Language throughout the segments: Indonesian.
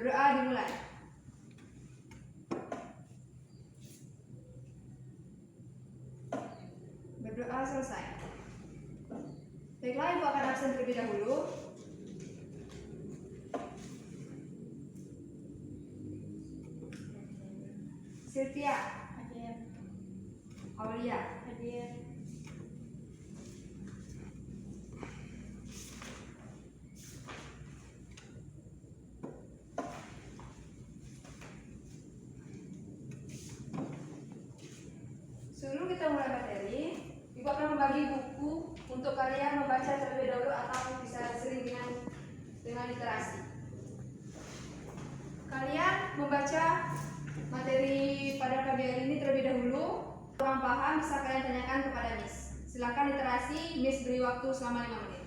Berdoa dimulai. Berdoa selesai. Baiklah, Ibu akan absen terlebih dahulu. Sylvia, Hadir. Aulia, Hadir. sebelum kita mulai materi, Ibu akan membagi buku untuk kalian membaca terlebih dahulu atau bisa sering dengan literasi. Kalian membaca materi pada pagi hari ini terlebih dahulu. Kurang paham bisa kalian tanyakan kepada Miss. Silakan literasi, Miss beri waktu selama 5 menit.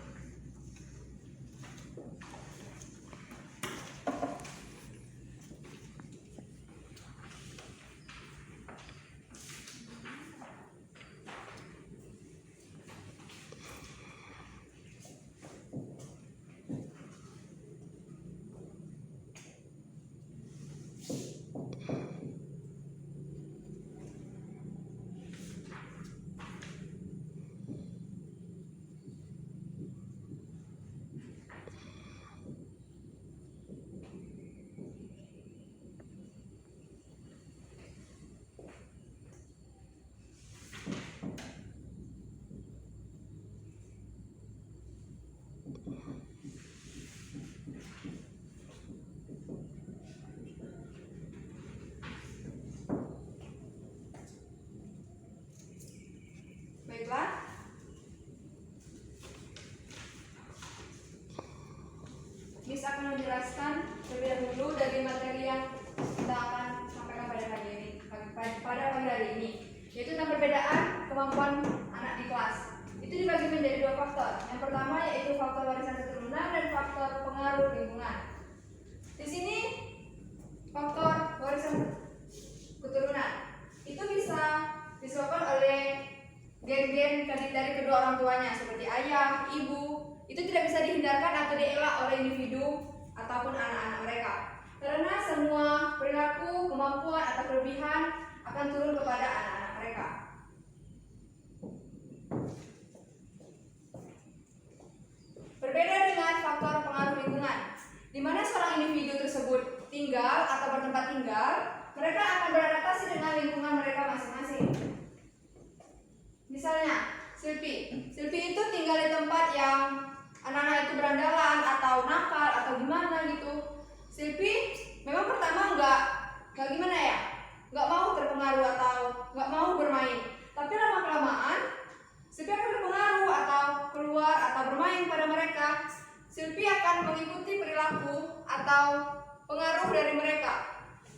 Baiklah. Miss akan menjelaskan terlebih dahulu dari materi yang kita akan sampaikan pada pagi hari ini, yaitu tentang perbedaan kemampuan anak di kelas. Itu dibagi menjadi 2 faktor. Yang pertama yaitu faktor warisan keturunan dan faktor pengaruh lingkungan. Di sini faktor warisan keturunan itu bisa disebabkan oleh gen-gen dari kedua orang tuanya seperti ayah, ibu. Itu tidak bisa dihindarkan atau dielak oleh individu ataupun anak-anak mereka. Karena semua perilaku, kemampuan atau kelebihan akan turun kepada anak-anak mereka. Berbeda dengan faktor pengaruh lingkungan, di mana seorang individu tersebut tinggal atau bertempat tinggal, mereka akan beradaptasi dengan lingkungan mereka masing-masing. Misalnya, Silpi itu tinggal di tempat yang anak-anak itu berandalan atau nakal atau gimana gitu. Silpi memang pertama nggak gimana ya, nggak mau terpengaruh atau nggak mau bermain. Tapi lama-kelamaan Silpi akan terpengaruh atau keluar atau bermain pada mereka. Silpi akan mengikuti perilaku atau pengaruh dari mereka,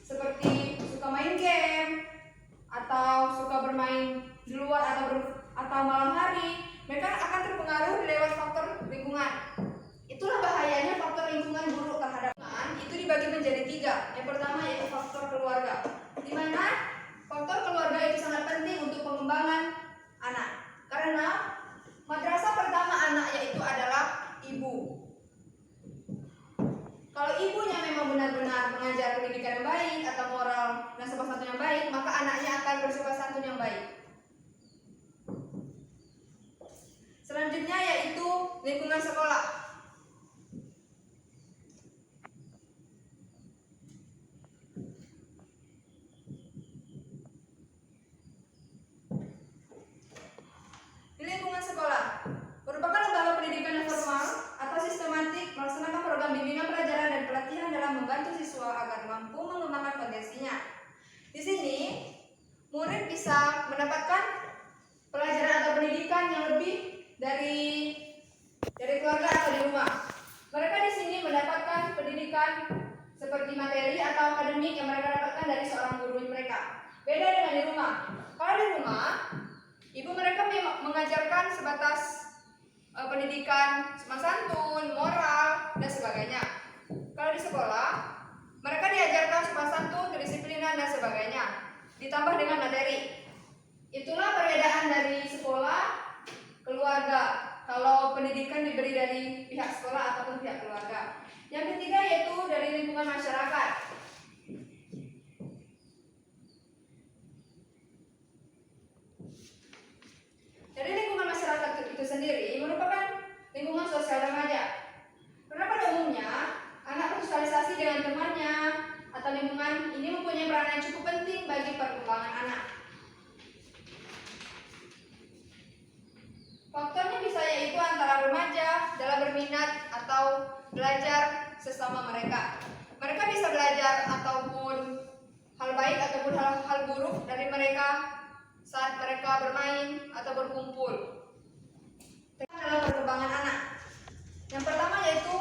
seperti suka main game atau suka bermain di luar atau malam hari. Mereka akan terpengaruh lewat faktor lingkungan. Itulah bahayanya faktor lingkungan buruk terhadap lingkungan. Itu dibagi menjadi 3. Yang pertama yaitu faktor keluarga, di mana faktor keluarga itu sangat penting untuk pengembangan anak. Karena madrasah pertama anak yaitu adalah ibu. Kalau ibunya memang benar-benar mengajar pendidikan yang baik atau moral dan sopan santun yang baik, maka anaknya akan bersopan santun yang baik. Selanjutnya yaitu lingkungan sekolah. Di lingkungan sekolah merupakan lembaga pendidikan yang formal atau sistematik melaksanakan program bimbingan pelajaran dan pelatihan dalam membantu siswa agar mampu mengembangkan potensinya. Di sini murid bisa mendapatkan pelajaran atau pendidikan yang lebih dari keluarga atau di rumah. Mereka di sini mendapatkan pendidikan seperti materi atau akademik yang mereka dapatkan dari seorang guru mereka. Beda dengan di rumah. Kalau di rumah, ibu mereka mengajarkan sebatas pendidikan sopan santun, moral, dan sebagainya. Kalau di sekolah, mereka diajarkan sopan santun, kedisiplinan, dan sebagainya, ditambah dengan materi. Itulah perbedaan dari sekolah, keluarga. kalau pendidikan diberi dari pihak sekolah ataupun pihak keluarga. Yang ketiga yaitu dari lingkungan masyarakat. Dari lingkungan masyarakat itu sendiri merupakan lingkungan sosial remaja. Karena pada umumnya anak bersosialisasi dengan temannya atau lingkungan ini mempunyai peranan yang cukup penting bagi perkembangan anak. Faktornya bisa yaitu antara remaja dalam berminat atau belajar sesama mereka. Mereka bisa belajar ataupun hal baik ataupun hal buruk dari mereka saat mereka bermain atau berkumpul. Dalam perkembangan anak. Yang pertama yaitu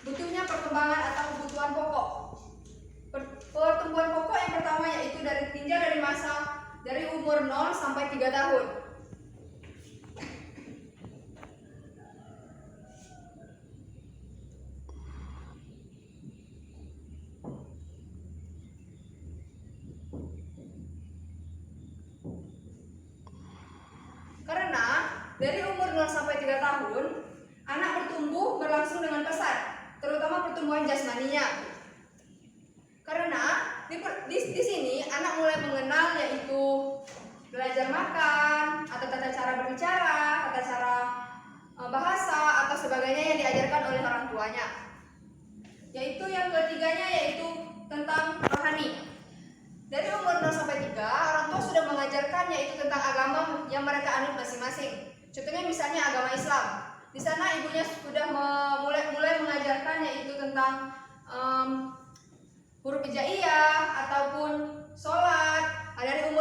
butuhnya perkembangan atau kebutuhan pokok. Pertumbuhan pokok yang pertama yaitu dari masa dari umur 0 sampai 3 tahun. Karena dari umur 0 sampai 3 tahun, anak bertumbuh berlangsung dengan pesat, terutama pertumbuhan jasmaninya. Karena di sini anak mulai mengenal yaitu belajar makan, atau tata cara berbicara, tata cara bahasa atau sebagainya yang diajarkan oleh orang tuanya. Yaitu yang ketiganya yaitu tentang rohani. Dari umur 0 sampai 3, orang tua sudah mengajarkan yaitu tentang agama yang mereka anut masing-masing. Contohnya misalnya agama Islam. Di sana ibunya sudah mulai mengajarkan yaitu tentang huruf hijaiyah ataupun sholat. Dari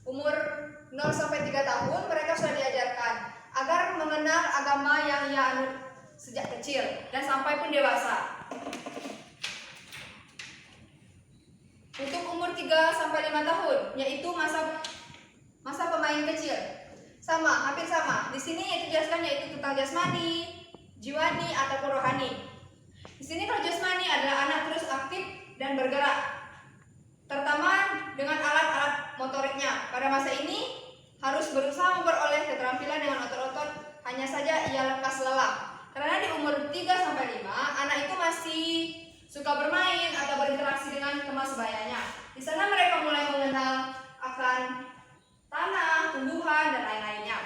umur 0 sampai 3 tahun mereka sudah diajarkan agar mengenal agama yang ia anut sejak kecil dan sampai pun dewasa. Untuk umur 3 sampai 5 tahun yaitu masa pemain kecil. Hampir sama. Di sini dijelaskan yaitu tentang jasmani, jiwani ataupun rohani. Di sini kalau jasmani adalah anak terus aktif dan bergerak, terutama dengan alat-alat motoriknya. Pada masa ini harus berusaha memperoleh keterampilan dengan otot-otot, hanya saja ia lekas lelah. Karena di umur 3 sampai 5, anak itu masih suka bermain atau berinteraksi dengan teman sebayanya. Di sana mereka mulai mengenal akan tanah, tumbuhan, dan lain-lainnya.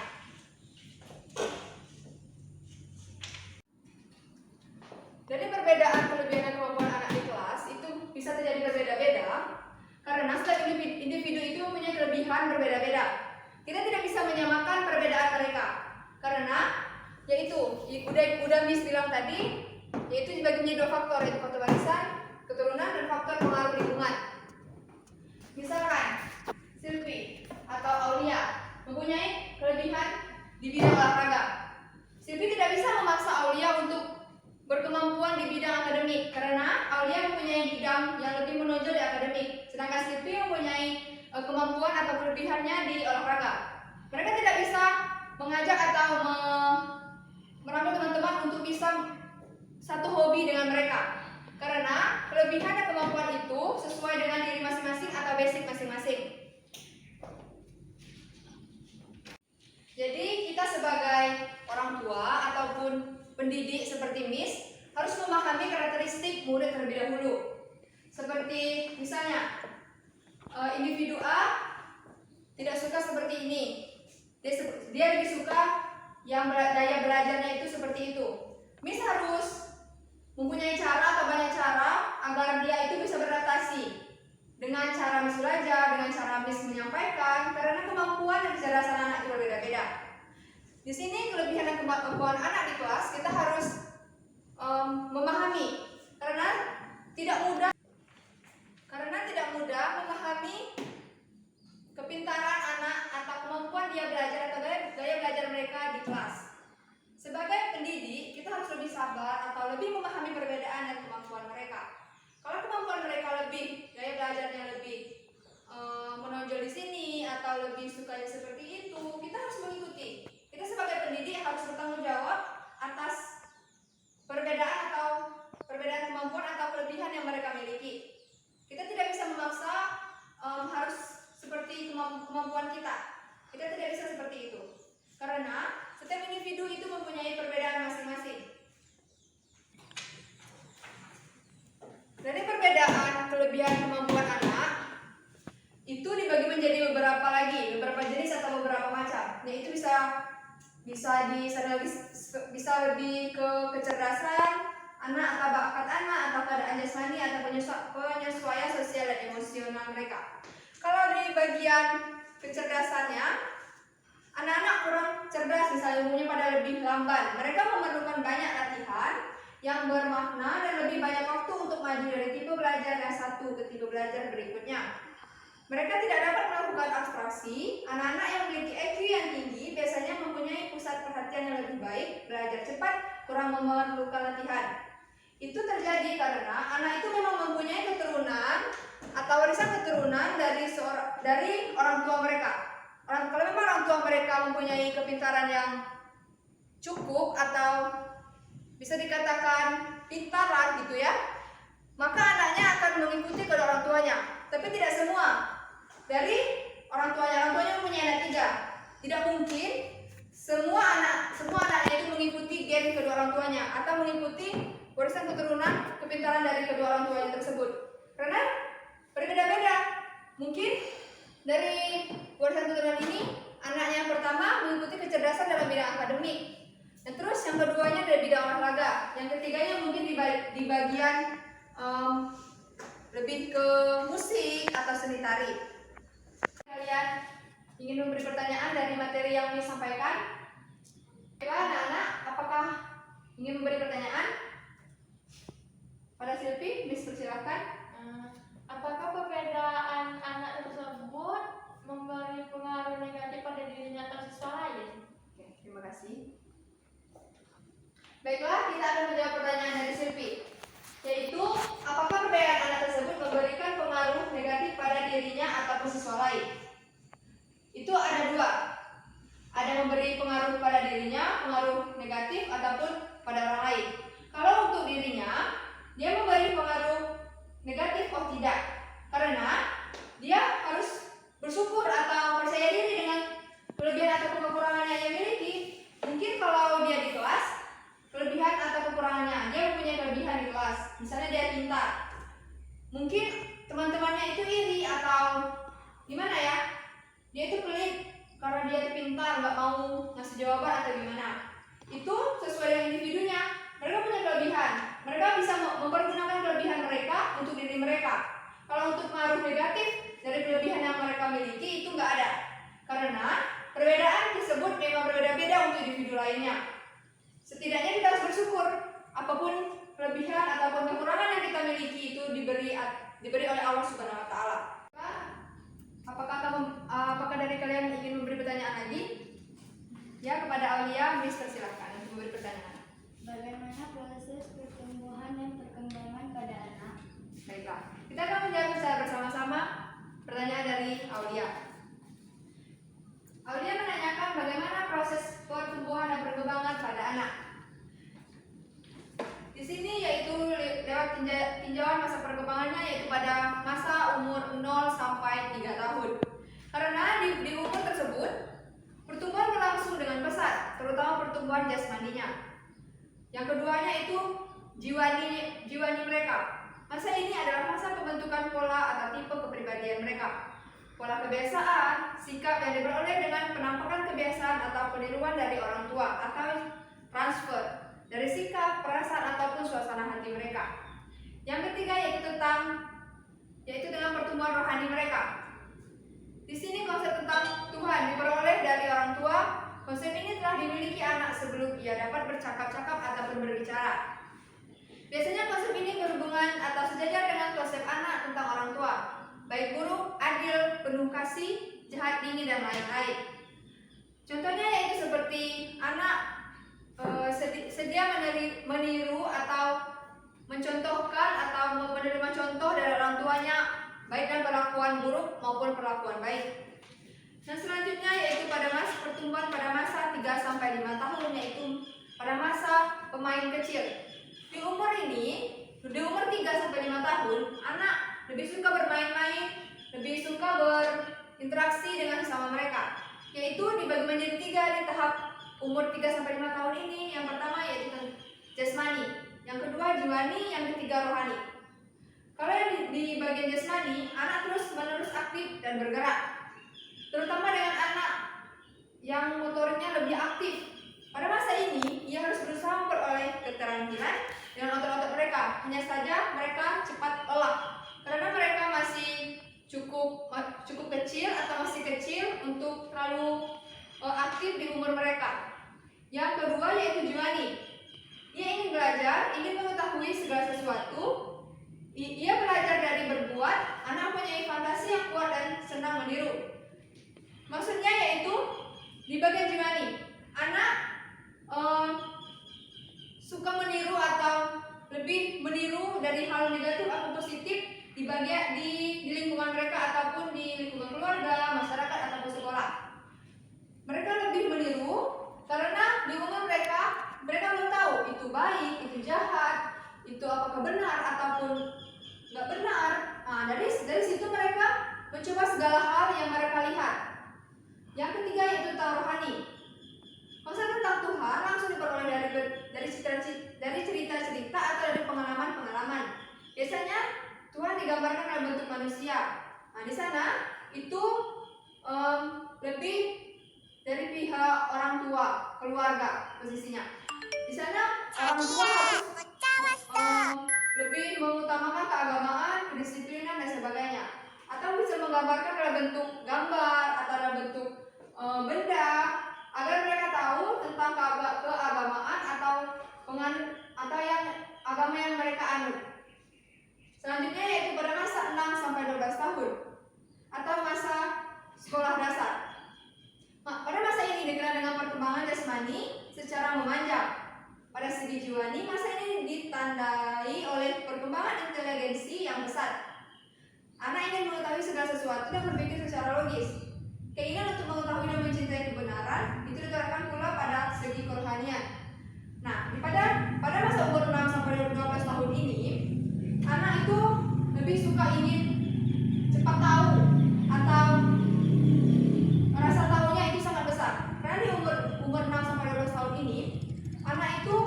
Dari perbedaan kelebihan dan kemampuan anak di kelas itu bisa terjadi berbeda-beda karena setiap individu itu mempunyai kelebihan berbeda-beda. Kita tidak bisa menyamakan perbedaan mereka karena yaitu udah Miss bilang tadi, yaitu dibagi menjadi 2 faktor, yaitu faktor warisan, keturunan, dan faktor pengaruh lingkungan. Misalkan Silvi atau Aulia mempunyai kelebihan di bidang olahraga. Silvi tidak bisa memaksa Aulia untuk berkemampuan di bidang akademik karena Aulia mempunyai bidang yang lebih menonjol di akademik, sedangkan Silvi mempunyai kemampuan atau kelebihannya di olahraga. Mereka tidak bisa mengajak atau merangkul teman-teman untuk bisa satu hobi dengan mereka karena kelebihan dan kemampuan itu sesuai dengan diri masing-masing atau basic masing-masing. Jadi kita sebagai orang tua ataupun pendidik seperti Miss harus memahami karakteristik murid terlebih dahulu. Seperti misalnya individu A tidak suka seperti ini, dia lebih suka yang daya belajarnya itu seperti itu. Miss harus mempunyai cara atau banyak cara agar dia itu bisa beradaptasi dengan cara Miss belajar, dengan cara Miss menyampaikan, karena kemampuan dan kecerdasan anak itu berbeda-beda. Di sini kelebihan dan kemampuan anak di kelas kita harus memahami karena tidak mudah memahami kepintaran anak atau kemampuan dia belajar atau gaya belajar mereka di kelas. Sebagai pendidik, kita harus lebih sabar atau lebih memahami perbedaan dan kemampuan mereka. Kalau kemampuan mereka lebih, gaya belajarnya lebih menonjol di sini atau lebih sukanya seperti itu, kita harus mengikuti. Kita sebagai pendidik harus bertanggung jawab atas perbedaan kemampuan atau kelebihan yang mereka miliki. kelebihan kemampuan anak itu dibagi menjadi beberapa jenis atau beberapa macam. Yaitu bisa lebih ke kecerdasan anak atau bakat anak atau keadaan jasmani atau penyesuaian sosial dan emosional mereka. Kalau di bagian kecerdasannya, anak-anak kurang cerdas, misalnya umumnya pada lebih lamban. Mereka memerlukan banyak latihan yang bermakna dan lebih banyak waktu untuk maju dari tipe belajar yang satu ke tipe belajar berikutnya. Mereka tidak dapat melakukan abstraksi. Anak-anak yang memiliki IQ yang tinggi biasanya mempunyai pusat perhatian yang lebih baik, belajar cepat, kurang memerlukan latihan. Itu terjadi karena anak itu memang mempunyai keturunan atau warisan keturunan dari orang tua mereka. Kalau memang orang tua mereka mempunyai kepintaran yang cukup atau bisa dikatakan pintar lah gitu ya, maka anaknya akan mengikuti kedua orang tuanya. Tapi tidak semua dari orang tuanya mempunyai anak 3. Tidak mungkin semua anaknya itu mengikuti gen kedua orang tuanya atau mengikuti warisan keturunan kepintaran dari kedua orang tuanya tersebut, karena berbeda-beda. Mungkin dari warisan keturunan ini anaknya yang pertama mengikuti kecerdasan dalam bidang akademik, dan terus yang keduanya dari bidang olahraga, yang ketiganya mungkin di bagian lebih ke musik atau seni tari. Kalian ingin memberi pertanyaan dari materi yang Miss sampaikan? Baiklah anak-anak, apakah ingin memberi pertanyaan? Pada Silvi, Miss persilakan. Apakah perbedaan anak tersebut memberi pengaruh negatif pada dirinya atau siswa lain? Oke, terima kasih. Baiklah, kita akan menjawab pertanyaan dari Silvi, yaitu apakah perbedaan anak tersebut memberikan pengaruh negatif pada dirinya ataupun siswa lain? Itu ada 2. Ada memberi pengaruh pada dirinya, pengaruh negatif ataupun pada orang lain. Kalau untuk dirinya, dia memberi pengaruh negatif tidak, karena dia harus bersyukur atau percaya diri dengan kelebihan atau kekurangannya yang miliki. Mungkin kalau dia di kelas, kelebihan atau kekurangannya, dia mempunyai kelebihan di kelas, misalnya dia pintar. Mungkin teman-temannya itu iri atau gimana ya, dia itu pelit karena dia itu pintar, nggak mau ngasih jawaban atau gimana. Itu sesuai dengan individunya. Mereka punya kelebihan, mereka bisa mempergunakan kelebihan mereka untuk diri mereka. Kalau untuk pengaruh negatif dari kelebihan yang mereka miliki, itu nggak ada, karena perbedaan tersebut memang berbeda-beda untuk individu lainnya. Setidaknya kita harus bersyukur apapun kelebihan ataupun kekurangan yang kita miliki itu diberi oleh Allah Subhanahu wa taala. Apakah dari kalian ingin memberi pertanyaan lagi? Ya, kepada Aulia, Miss persilakan untuk memberi pertanyaan. Bagaimana proses pertumbuhan dan perkembangan pada anak? Baiklah, kita akan menjawab secara bersama-sama pertanyaan dari Aulia. Aulia menanyakan bagaimana proses pertumbuhan dan perkembangan pada anak. Di sini yaitu lewat tinjauan masa perkembangannya, yaitu pada masa umur 0 sampai 3 tahun. Karena di umur tersebut pertumbuhan berlangsung dengan pesat, terutama pertumbuhan jasmaninya. Yang keduanya itu jiwani mereka. Masa ini adalah masa pembentukan pola atau tipe kepribadian mereka. Pola kebiasaan, sikap yang diperoleh dengan penampakan kebiasaan atau peniruan dari orang tua atau transfer dari sikap, perasaan ataupun suasana hati mereka. Yang ketiga yaitu dengan pertumbuhan rohani mereka. Di sini konsep tentang Tuhan diperoleh dari orang tua. Konsep ini telah dimiliki anak sebelum ia dapat bercakap-cakap ataupun berbicara. Biasanya konsep ini berhubungan atau sejajar dengan konsep anak tentang orang tua, baik buruk, adil, penuh kasih, jahat, dingin, dan lain-lain. Contohnya yaitu seperti anak sedia meniru atau mencontohkan atau menerima contoh dari orang tuanya, baik dalam perlakuan buruk maupun perlakuan baik. Dan selanjutnya yaitu pada masa pertumbuhan pada masa 3 sampai 5 tahun, yaitu pada masa pemain kecil. Di umur 3 sampai 5 tahun, anak lebih suka bermain-main, lebih suka berinteraksi dengan sesama mereka. Yaitu dibagi menjadi 3 di tahap umur 3 sampai 5 tahun ini. Yang pertama yaitu jasmani, yang kedua jiwani, yang ketiga rohani. Kalau yang di bagian jasmani, anak terus-menerus aktif dan bergerak, terutama dengan anak yang motoriknya lebih aktif. Pada masa ini, ia harus berusaha memperoleh keterampilan dengan otot-otot mereka. Hanya saja mereka cepat lelah karena mereka masih cukup kecil atau masih kecil untuk terlalu aktif di umur mereka. Yang kedua yaitu Juwani. Ia ingin belajar, ingin mengetahui segala sesuatu. Ia belajar dari berbuat. Anak mempunyai fantasi yang kuat dan senang meniru. Maksudnya yaitu di bagian Juwani, anak suka meniru atau lebih meniru dari hal negatif atau positif di bagian di lingkungan mereka ataupun di lingkungan keluarga, masyarakat ataupun sekolah. Mereka lebih meniru karena di umur mereka belum tahu itu baik, itu jahat, itu apakah benar ataupun nggak benar. Nah, dari situ mereka mencoba segala hal yang mereka lihat. Yang ketiga yaitu tentang rohani. Maksud tentang Tuhan langsung diperoleh dari cerita-cerita atau dari pengalaman-pengalaman. Biasanya Tuhan digambarkan dalam bentuk manusia. Nah, di sana itu lebih dari pihak orang tua, keluarga posisinya. Di sana orang tua harus lebih mengutamakan keagamaan, kedisiplinan dan sebagainya. Atau bisa menggambarkan dalam bentuk gambar atau dalam bentuk benda agar mereka tahu tentang keagamaan atau yang agama yang mereka anut. Selanjutnya yaitu pada masa 6 sampai 12 tahun atau masa sekolah dasar. Nah, pada masa ini dikenal dengan perkembangan jasmani secara memanjang. Pada segi jiwani, masa ini ditandai oleh perkembangan inteligensi yang besar. Anak ingin mengetahui segala sesuatu dan berpikir secara logis. Keinginan untuk mengetahui dan mencintai kebenaran itu diterapkan pula pada segi kerohanian. Nah, pada masa umur 6 sampai 12 tahun ini, anak itu lebih suka ingin cepat tahu atau rasa tahunya itu sangat besar. Karena di umur 6 sampai 12 tahun ini, anak itu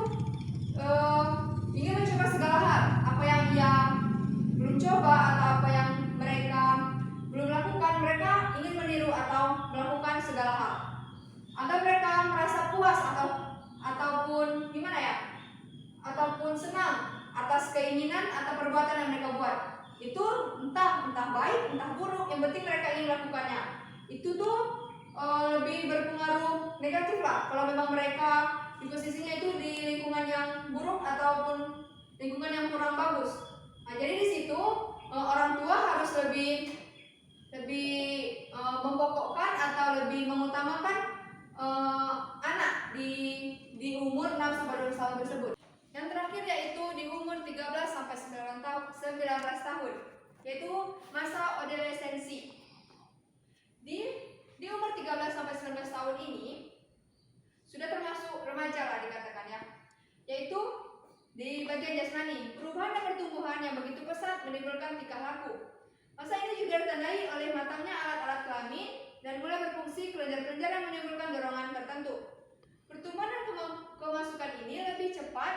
ingin mencoba segala hal, apa yang ia belum coba atau apa yang mereka belum lakukan, mereka ingin meniru atau melakukan segala hal. Atau mereka merasa puas ataupun gimana ya? Ataupun senang atas keinginan atau perbuatan yang mereka buat. Itu entah baik, entah buruk, yang penting mereka ingin melakukannya. Itu tuh lebih berpengaruh negatif lah kalau memang mereka di posisinya itu di lingkungan yang buruk ataupun lingkungan yang kurang bagus. Nah, jadi di situ orang tua harus lebih mempokokkan atau lebih mengutamakan anak di umur 6 sampai 12 tahun tersebut. Yang terakhir yaitu di umur 13 sampai 19 tahun, yaitu masa adolescensi. Di umur 13 sampai 19 tahun ini sudah termasuk remaja lah dikatakan ya. Yaitu di bagian jasmani, perubahan dan pertumbuhan yang begitu pesat menimbulkan tingkah laku. Masa ini juga ditandai oleh matangnya alat-alat kelamin dan mulai berfungsi kelenjar-kelenjar yang menimbulkan dorongan tertentu. Pertumbuhan dan kemasukan ini lebih cepat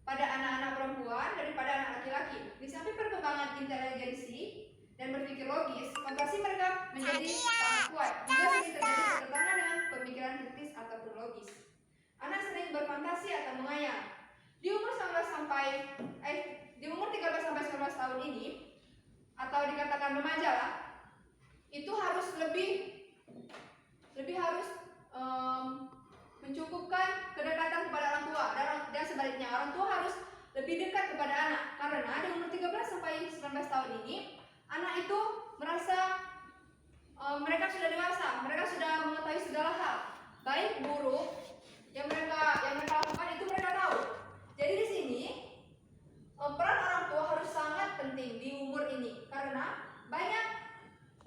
pada anak-anak perempuan daripada anak laki-laki. Di samping perkembangan inteligensi dan berpikir logis, fantasi mereka menjadi sangat kuat. Juga sering terjadi pertentangan dengan pemikiran kritis ataupun logis. Anak sering berfantasi atau mengayal. Di umur 13 sampai 19 tahun ini, atau dikatakan remaja lah, itu harus lebih harus mencukupkan kedekatan kepada orang tua dan sebaliknya orang tua harus lebih dekat kepada anak, karena di umur 13 sampai 19 tahun ini anak itu merasa mereka sudah dewasa, mereka sudah mengetahui segala hal, baik buruk yang mereka lakukan itu mereka tahu. Jadi di sini peran orang tua harus sangat penting di umur ini karena banyak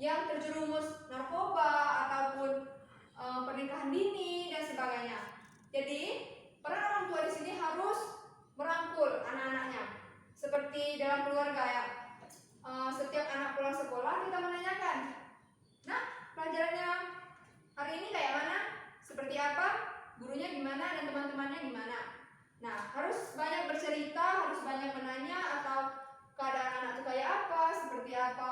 yang terjerumus narkoba ataupun pernikahan dini dan sebagainya. Jadi peran orang tua di sini harus merangkul anak-anaknya. Seperti dalam keluarga ya, setiap anak pulang sekolah kita menanyakan, nah pelajarannya hari ini kayak mana, seperti apa, gurunya gimana dan teman-temannya gimana. Nah harus banyak bercerita, harus banyak menanya atau keadaan anak itu apa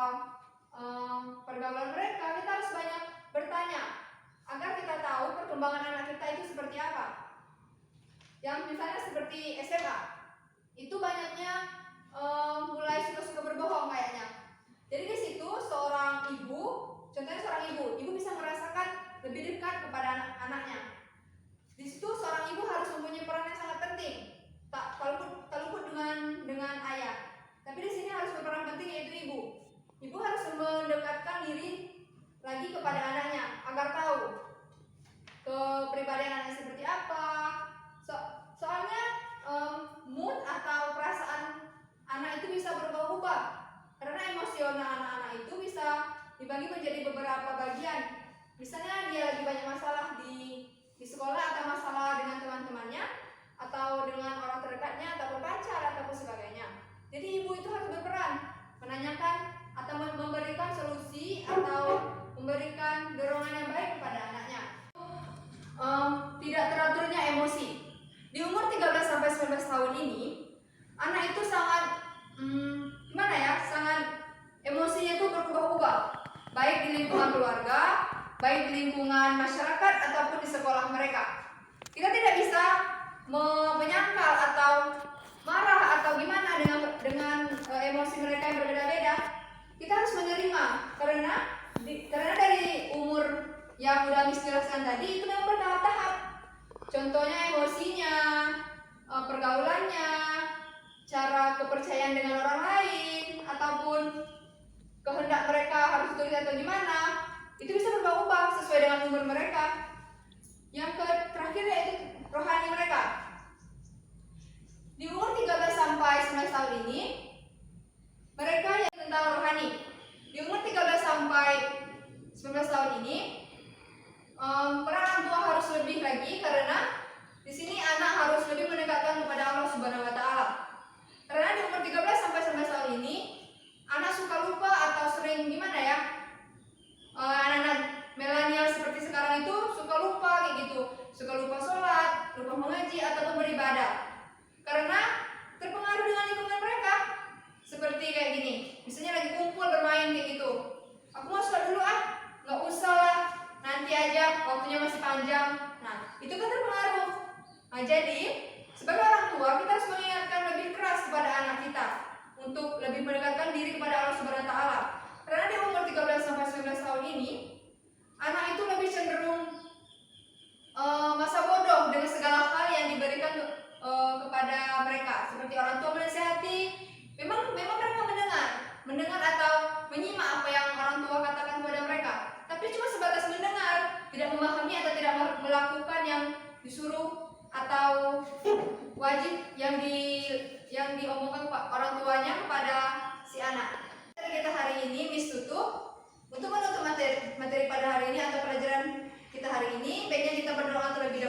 pergaulan mereka, kita harus banyak bertanya agar kita tahu perkembangan anak kita itu seperti apa. Yang misalnya seperti SMA, itu banyaknya mulai suka-suka berbohong kayaknya. Jadi di situ seorang ibu, contohnya seorang ibu bisa merasakan lebih dekat kepada anak-anaknya. Di situ seorang ibu harus mempunyai peran yang sangat penting, tak terluput dengan ayah. Tapi di sini harus berperan penting yaitu ibu. Ibu harus mendekatkan diri lagi kepada anaknya agar tahu kepribadian anaknya seperti apa. Soalnya mood atau perasaan anak itu bisa berubah-ubah karena emosional anak-anak itu bisa dibagi menjadi beberapa bagian. Misalnya dia lagi banyak masalah di sekolah atau masalah dengan teman-temannya atau dengan orang terdekatnya atau pacar ataupun sebagainya. Jadi ibu itu harus berperan menanyakan atau memberikan solusi atau memberikan dorongan yang baik kepada anaknya. Tidak teraturnya emosi. Di umur 13 sampai 19 tahun ini, anak itu sangat sangat emosinya itu berubah-ubah, baik di lingkungan keluarga, baik di lingkungan masyarakat ataupun di sekolah mereka. Kita tidak bisa menyangkal atau marah atau gimana dengan emosi mereka yang berbeda-beda. Kita harus menerima karena dari umur yang sudah Miss jelaskan tadi itu memang bertahap-tahap. Contohnya emosinya, pergaulannya, cara kepercayaan dengan orang lain, ataupun kehendak mereka harus tulis atau gimana, itu bisa berubah-ubah sesuai dengan umur mereka. Yang terakhir yaitu rohani mereka. Di umur 13 sampai 19 tahun ini, mereka yang tentang rohani. Di umur 13 sampai 19 tahun ini, peran orang tua harus lebih lagi karena di sini anak harus lebih mendekatkan kepada Allah Subhanahu wa taala. Karena di umur 13 sampai 19 tahun ini, anak suka lupa atau sering anak-anak milenial seperti sekarang itu suka lupa kayak gitu. Suka lupa sholat, lupa mengaji ataupun beribadah. Karena terpengaruh dengan lingkungan mereka. Seperti kayak gini, misalnya lagi kumpul bermain kayak gitu. Aku mau sholat dulu nggak usah lah, nanti aja, waktunya masih panjang. Nah, itu kan terpengaruh. Nah, jadi sebagai orang tua kita harus mengingatkan lebih keras kepada anak kita untuk lebih mendekatkan diri kepada Allah Subhanahu wa taala. Karena di umur 13 sampai 19 tahun ini, anak itu lebih cenderung masa bodoh dengan segala hal yang diberikan kepada mereka. Seperti orang tua menasihati, memang mereka mendengar atau menyimak apa yang orang tua katakan kepada mereka. Tapi cuma sebatas mendengar, tidak memahami atau tidak melakukan yang disuruh atau wajib yang diomongkan orang tuanya kepada si anak. Kita hari ini Miss tutup. Untuk menutup materi pada hari ini atau pelajaran kita hari ini, baiknya kita berdoa terlebih